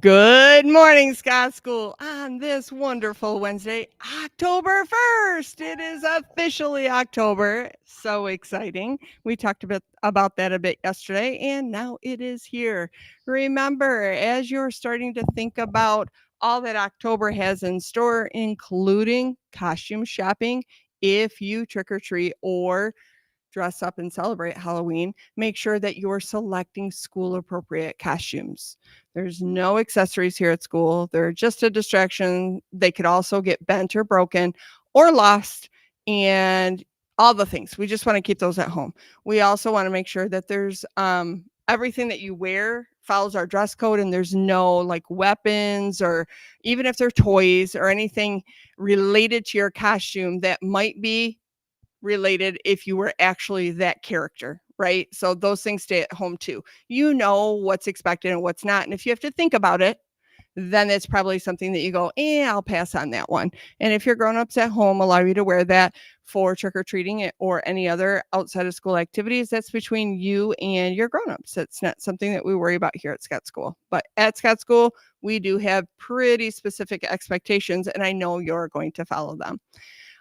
Good morning, Scott School. On this wonderful Wednesday, October 1st. It is officially October. So exciting. We talked about that a bit yesterday, and now it is here. Remember, as you're starting to think about all that October has in store, including costume shopping, if you trick or treat or dress up and celebrate Halloween, make sure that you're selecting school appropriate costumes. There's no accessories here at school. They're just a distraction. They could also get bent or broken or lost and all the things. We just want to keep those at home. We also want to make sure that there's everything that you wear follows our dress code and there's no like weapons or even if they're toys or anything related to your costume that might be related if you were actually that character, right? So those things stay at home too. You know what's expected and what's not. And if you have to think about it, then it's probably something that you go, I'll pass on that one. And if your grown-ups at home allow you to wear that for trick-or-treating or any other outside of school activities, that's between you and your grown-ups. That's not something that we worry about here at Scott School. But at Scott School, we do have pretty specific expectations, and I know you're going to follow them.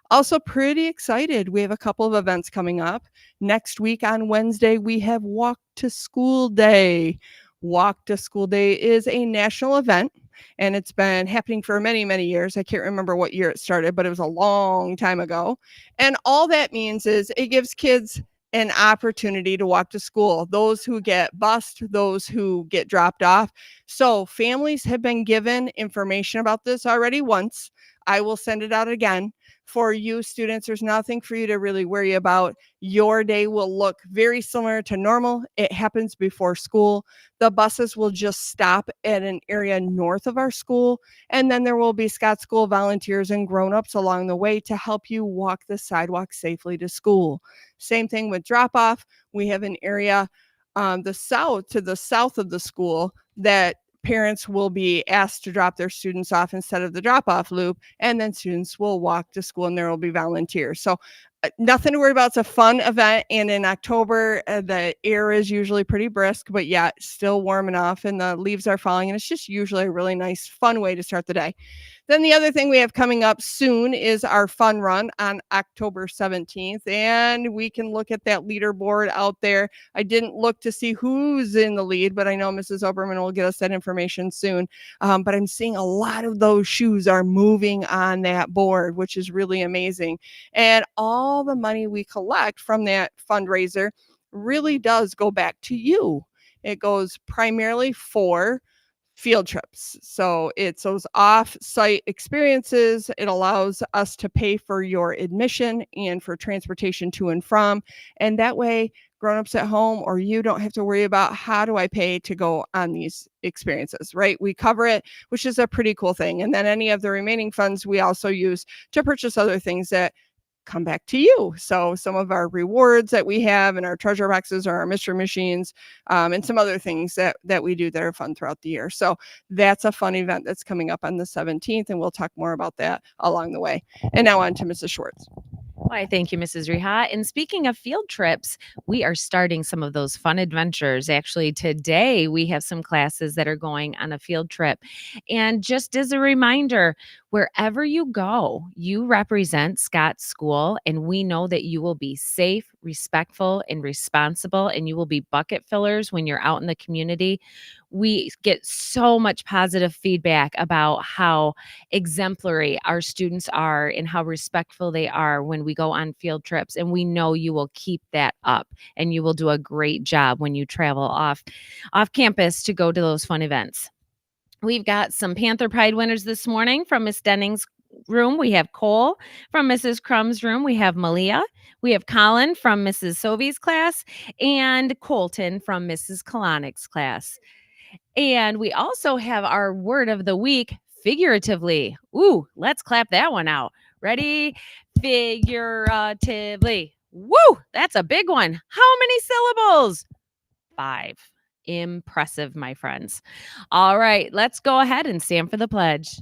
Also, pretty excited. We have a couple of events coming up. Next week on Wednesday, we have Walk to School Day. Walk to School Day is a national event and it's been happening for many, many years. I can't remember what year it started, but it was a long time ago. And all that means is it gives kids an opportunity to walk to school. Those who get bused, those who get dropped off. So families have been given information about this already once. I will send it out again. For you students, there's nothing for you to really worry about. Your day will look very similar to normal. It happens before school. The buses will just stop at an area north of our school, and then there will be Scott School volunteers and grown-ups along the way to help you walk the sidewalk safely to school. Same thing with drop-off. We have an area to the south of the school that parents will be asked to drop their students off instead of the drop-off loop, and then students will walk to school and there will be volunteers. So nothing to worry about. It's a fun event, and in October, the air is usually pretty brisk, but yet still warm enough, and the leaves are falling, and it's just usually a really nice, fun way to start the day. Then the other thing we have coming up soon is our fun run on October 17th, and we can look at that leaderboard out there. I didn't look to see who's in the lead, but I know Mrs. Oberman will get us that information soon. But I'm seeing a lot of those shoes are moving on that board, which is really amazing. And all the money we collect from that fundraiser really does go back to you. It goes primarily for field trips. So it's those off-site experiences. It allows us to pay for your admission and for transportation to and from. And that way, grown-ups at home or you don't have to worry about how do I pay to go on these experiences, right? We cover it, which is a pretty cool thing. And then any of the remaining funds we also use to purchase other things that come back to you. So some of our rewards that we have and our treasure boxes or our mystery machines and some other things that we do that are fun throughout the year. So that's a fun event that's coming up on the 17th, and we'll talk more about that along the way. And now on to Mrs. Schwartz. Why, thank you, Mrs. Reha. And speaking of field trips, we are starting some of those fun adventures. Actually, today we have some classes that are going on a field trip. And just as a reminder, wherever you go, you represent Scott School, and we know that you will be safe, respectful, and responsible, and you will be bucket fillers when you're out in the community. We get so much positive feedback about how exemplary our students are and how respectful they are when we go on field trips. And we know you will keep that up and you will do a great job when you travel off campus to go to those fun events. We've got some Panther Pride winners this morning from Miss Denning's room. We have Cole from Mrs. Crumb's room. We have Malia. We have Colin from Mrs. Sovey's class and Colton from Mrs. Kalonic's class. And we also have our word of the week, figuratively. Ooh, let's clap that one out. Ready? Figuratively. Woo, that's a big one. How many syllables? 5. Impressive, my friends. All right, let's go ahead and stand for the pledge.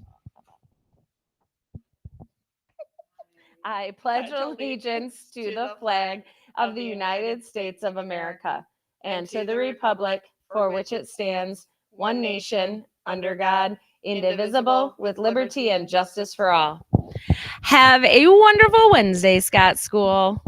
I pledge allegiance to the flag of the United States of America and to the republic for which it stands, one nation, under God, indivisible, with liberty and justice for all. Have a wonderful Wednesday, Scott School.